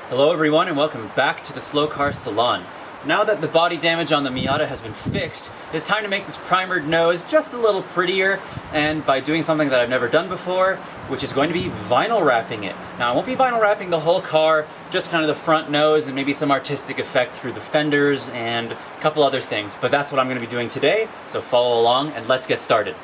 Hello everyone and welcome back to the Slow Car Salon. Now that the body damage on the Miata has been fixed, it's time to make this primered nose just a little prettier, and by doing something that I've never done before, which is going to be vinyl wrapping it. Now I won't be vinyl wrapping the whole car, just kind of the front nose and maybe some artistic effect through the fenders and a couple other things, but that's what I'm going to be doing today, so follow along and let's get started.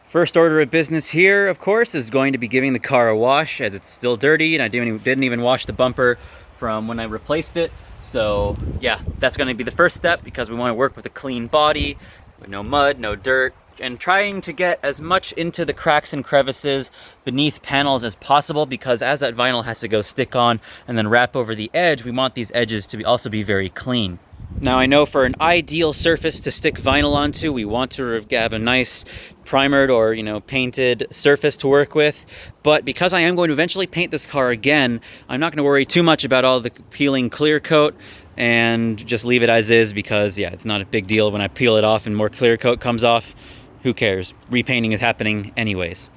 First order of business here, of course, is going to be giving the car a wash as it's still dirty and I didn't even wash the bumper from when I replaced it. So yeah, that's going to be the first step because we want to work with a clean body, with no mud, no dirt, and trying to get as much into the cracks and crevices beneath panels as possible, because as that vinyl has to go stick on and then wrap over the edge, we want these edges to also be very clean. Now I know for an ideal surface to stick vinyl onto, we want to have a nice primered or painted surface to work with, but because I am going to eventually paint this car again, I'm not going to worry too much about all the peeling clear coat and just leave it as is, because yeah, it's not a big deal when I peel it off and more clear coat comes off. Who cares? Repainting is happening anyways.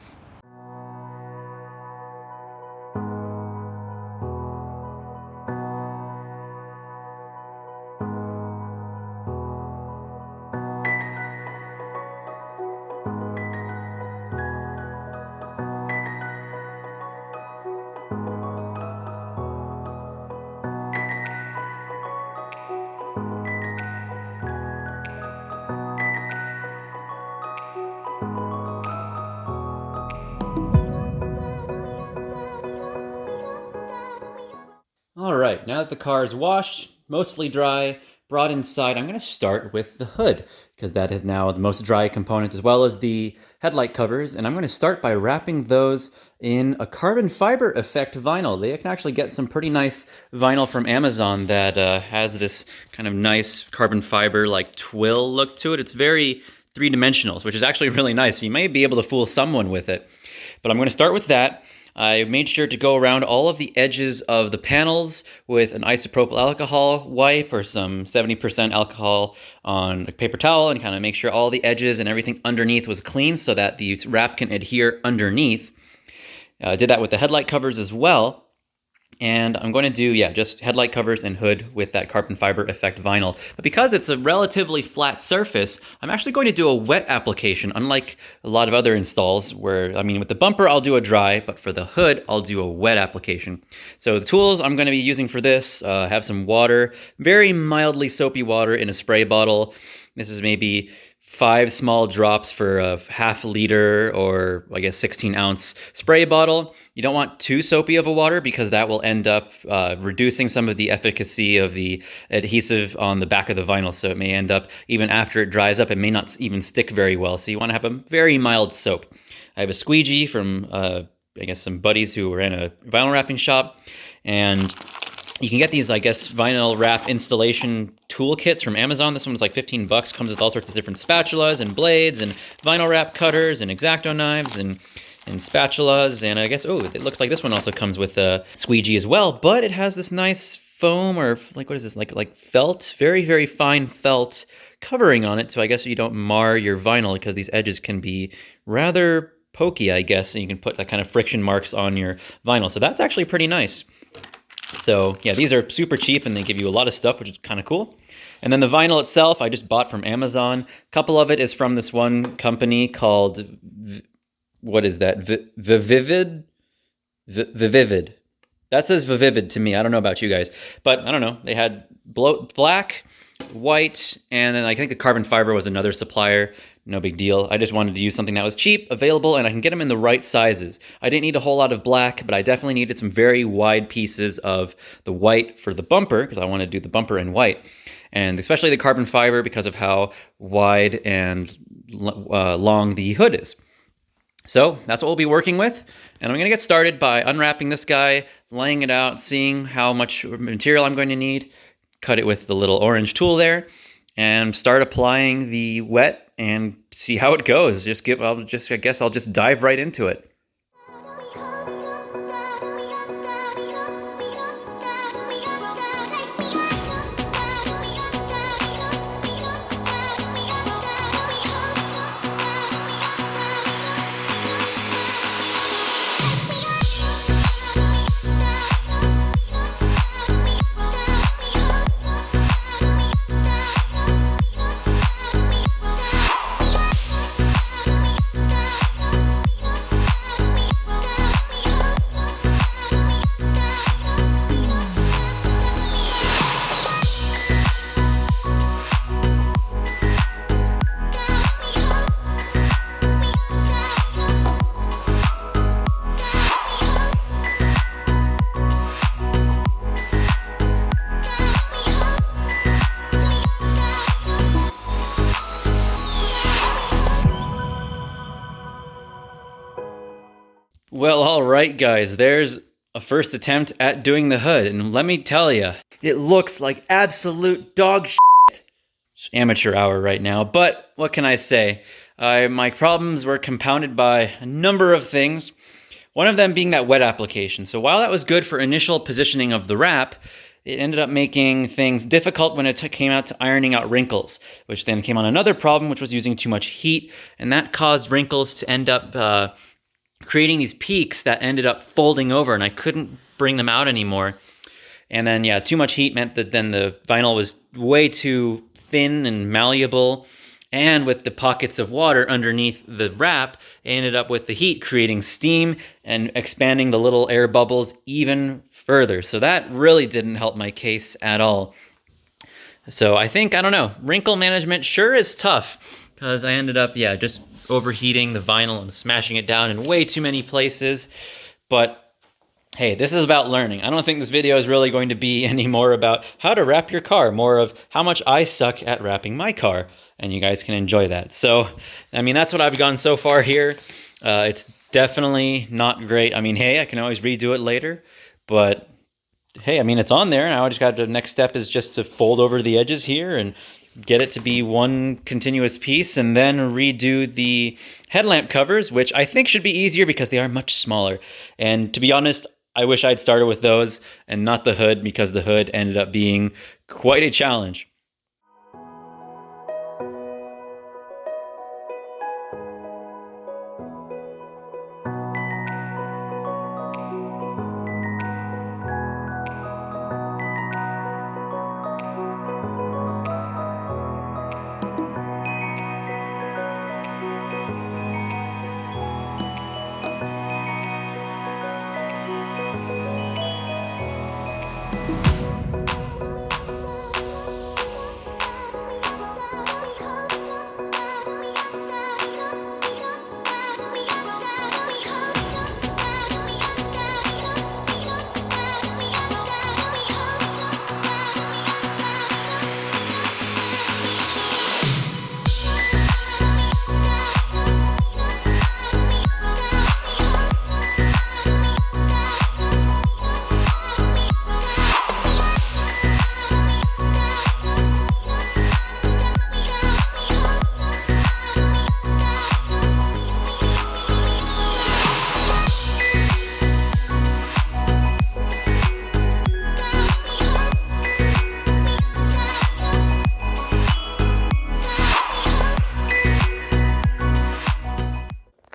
Alright, now that the car is washed, mostly dry, brought inside, I'm going to start with the hood, because that is now the most dry component, as well as the headlight covers, and I'm going to start by wrapping those in a carbon fiber effect vinyl. They can actually get some pretty nice vinyl from Amazon that has this kind of nice carbon fiber like twill look to it. It's very three-dimensional, which is actually really nice. You may be able to fool someone with it, but I'm going to start with that. I made sure to go around all of the edges of the panels with an isopropyl alcohol wipe or some 70% alcohol on a paper towel, and kind of make sure all the edges and everything underneath was clean so that the wrap can adhere underneath. I did that with the headlight covers as well. And I'm going to do, just headlight covers and hood with that carbon fiber effect vinyl. But because it's a relatively flat surface, I'm actually going to do a wet application, unlike a lot of other installs where, with the bumper, I'll do a dry, but for the hood, I'll do a wet application. So the tools I'm going to be using for this, have some water, very mildly soapy water in a spray bottle. This is maybe 5 small drops for a half liter or 16 ounce spray bottle. You don't want too soapy of a water because that will end up reducing some of the efficacy of the adhesive on the back of the vinyl. So it may end up, even after it dries up, it may not even stick very well. So you want to have a very mild soap. I have a squeegee from, some buddies who were in a vinyl wrapping shop, and you can get these, vinyl wrap installation toolkits from Amazon. This one's like 15 bucks, comes with all sorts of different spatulas and blades and vinyl wrap cutters and X-Acto knives and spatulas. And it looks like this one also comes with a squeegee as well, but it has this nice foam or what is this, like felt, very, very fine felt covering on it. So I guess you don't mar your vinyl, because these edges can be rather pokey, and you can put that kind of friction marks on your vinyl. So that's actually pretty nice. So yeah, these are super cheap and they give you a lot of stuff, which is kind of cool. And then the vinyl itself, I just bought from Amazon. A couple of it is from this one company called, what is that? Vivid? Vivid. That says Vivid to me. I don't know about you guys, but I don't know. They had black, white, and then I think the carbon fiber was another supplier. No big deal. I just wanted to use something that was cheap, available, and I can get them in the right sizes. I didn't need a whole lot of black, but I definitely needed some very wide pieces of the white for the bumper, because I want to do the bumper in white. And especially the carbon fiber because of how wide and long the hood is. So that's what we'll be working with. And I'm going to get started by unwrapping this guy, laying it out, seeing how much material I'm going to need, cut it with the little orange tool there, and start applying the wet and see how it goes. I guess I'll just dive right into it. right, guys, there's a first attempt at doing the hood, and let me tell you, it looks like absolute dog shit. It's amateur hour right now, but what can I say? My problems were compounded by a number of things, one of them being that wet application. So while that was good for initial positioning of the wrap, it ended up making things difficult when it came out to ironing out wrinkles, which then came on another problem, which was using too much heat, and that caused wrinkles to end up creating these peaks that ended up folding over, and I couldn't bring them out anymore. And then, yeah, too much heat meant that then the vinyl was way too thin and malleable, and with the pockets of water underneath the wrap, it ended up with the heat creating steam and expanding the little air bubbles even further. So that really didn't help my case at all. So I think, I don't know, wrinkle management sure is tough, because I ended up, yeah, just overheating the vinyl and smashing it down in way too many places. But hey, this is about learning. I don't think this video is really going to be any more about how to wrap your car, more of how much I suck at wrapping my car, and you guys can enjoy that. So, I mean, that's what I've gone so far here. It's definitely not great. I mean, hey, I can always redo it later, but hey, I mean, it's on there. Now I just got the next step is just to fold over the edges here and get it to be one continuous piece, and then redo the headlamp covers, which I think should be easier because they are much smaller. And to be honest, I wish I'd started with those and not the hood, because the hood ended up being quite a challenge.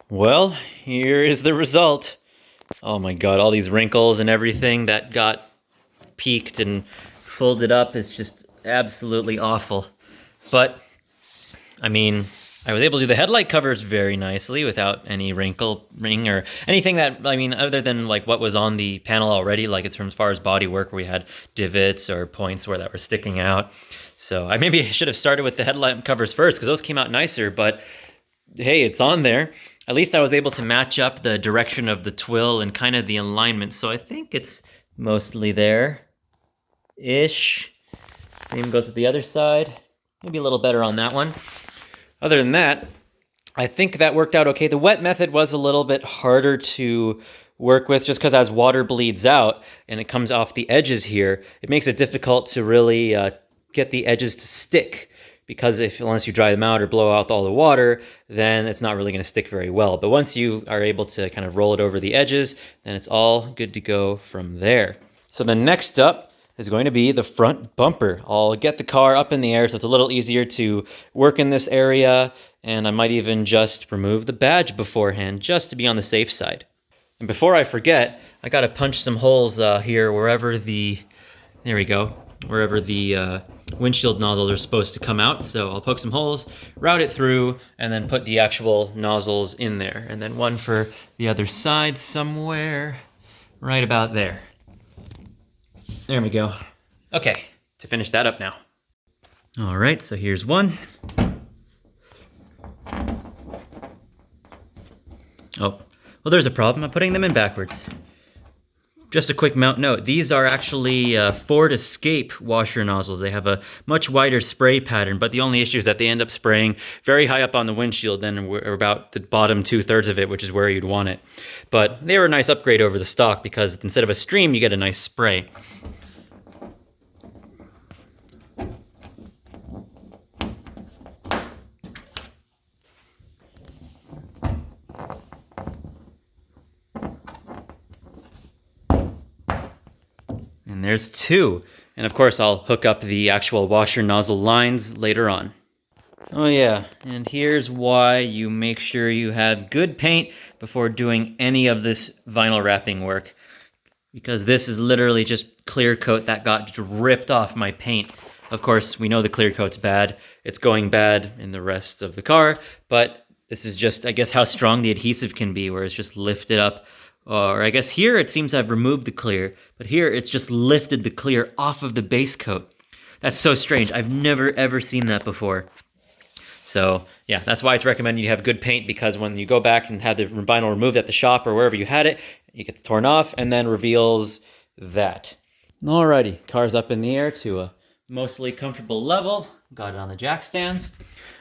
Well, here is the result. Oh my god, all these wrinkles and everything that got peaked and folded up is just absolutely awful. But, I mean, I was able to do the headlight covers very nicely without any wrinkle ring or anything that, I mean, other than like what was on the panel already, like it's from as far as body work where we had divots or points where that were sticking out. So I maybe should have started with the headlight covers first, because those came out nicer, but hey, it's on there. At least I was able to match up the direction of the twill and kind of the alignment, so I think it's mostly there-ish. Same goes with the other side. Maybe a little better on that one. Other than that, I think that worked out okay. The wet method was a little bit harder to work with, just because as water bleeds out and it comes off the edges here, it makes it difficult to really get the edges to stick. Because unless you dry them out or blow out all the water, then it's not really going to stick very well. But once you are able to kind of roll it over the edges, then it's all good to go from there. So the next up is going to be the front bumper. I'll get the car up in the air so it's a little easier to work in this area, and I might even just remove the badge beforehand just to be on the safe side. And before I forget, I got to punch some holes here wherever the windshield nozzles are supposed to come out. So I'll poke some holes, route it through, and then put the actual nozzles in there. And then one for the other side somewhere right about there. There we go. Okay, to finish that up now. All right, so here's one. Oh, well, there's a problem. I'm putting them in backwards. Just a quick note, these are actually Ford Escape washer nozzles. They have a much wider spray pattern, but the only issue is that they end up spraying very high up on the windshield, then we're about the bottom 2/3 of it, which is where you'd want it. But they were a nice upgrade over the stock because instead of a stream, you get a nice spray. And there's two. And of course, I'll hook up the actual washer nozzle lines later on. Oh yeah, and here's why you make sure you have good paint before doing any of this vinyl wrapping work. Because this is literally just clear coat that got ripped off my paint. Of course, we know the clear coat's bad. It's going bad in the rest of the car, but this is just, I guess, how strong the adhesive can be, where it's just lifted up. Or I guess here it seems I've removed the clear, but here it's just lifted the clear off of the base coat. That's so strange. I've never ever seen that before. So yeah, that's why it's recommended you have good paint, because when you go back and have the vinyl removed at the shop or wherever you had it, it gets torn off and then reveals that. Alrighty, car's up in the air to a mostly comfortable level. Got it on the jack stands.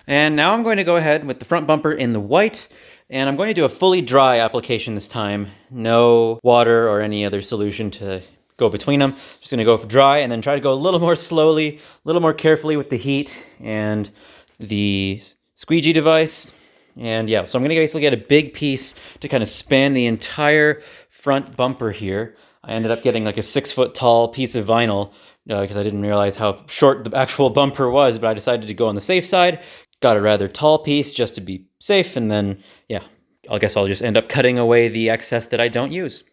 And now I'm going to go ahead with the front bumper in the white, and I'm going to do a fully dry application this time. No water or any other solution to go between them. Just going to go for dry and then try to go a little more slowly, a little more carefully with the heat and the squeegee device. And yeah, so I'm going to basically get a big piece to kind of span the entire front bumper here. I ended up getting like a 6-foot tall piece of vinyl because I didn't realize how short the actual bumper was, but I decided to go on the safe side. Got a rather tall piece just to be safe, and then, yeah, I guess I'll just end up cutting away the excess that I don't use.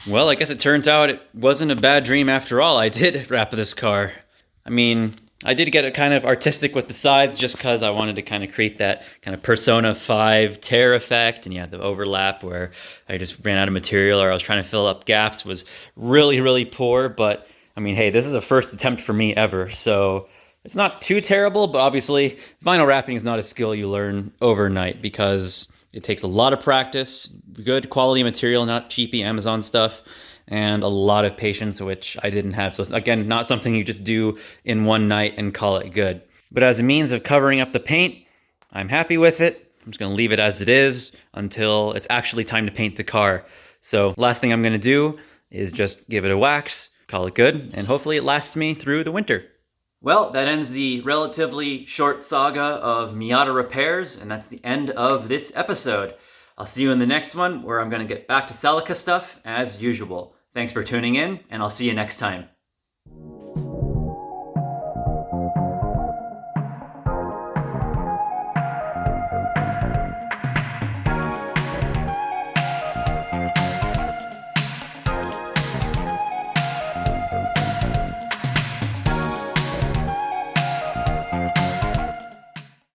Well, I guess it turns out it wasn't a bad dream after all. I did wrap this car. I mean, I did get kind of artistic with the sides just because I wanted to kind of create that kind of Persona 5 tear effect. And yeah, the overlap where I just ran out of material or I was trying to fill up gaps was really, really poor. But I mean, hey, this is a first attempt for me ever. So it's not too terrible, but obviously vinyl wrapping is not a skill you learn overnight because it takes a lot of practice, good quality material, not cheapy Amazon stuff, and a lot of patience, which I didn't have. So again, not something you just do in one night and call it good. But as a means of covering up the paint, I'm happy with it. I'm just gonna leave it as it is until it's actually time to paint the car. So last thing I'm gonna do is just give it a wax, call it good, and hopefully it lasts me through the winter. Well, that ends the relatively short saga of Miata repairs, and that's the end of this episode. I'll see you in the next one, where I'm going to get back to Celica stuff as usual. Thanks for tuning in, and I'll see you next time.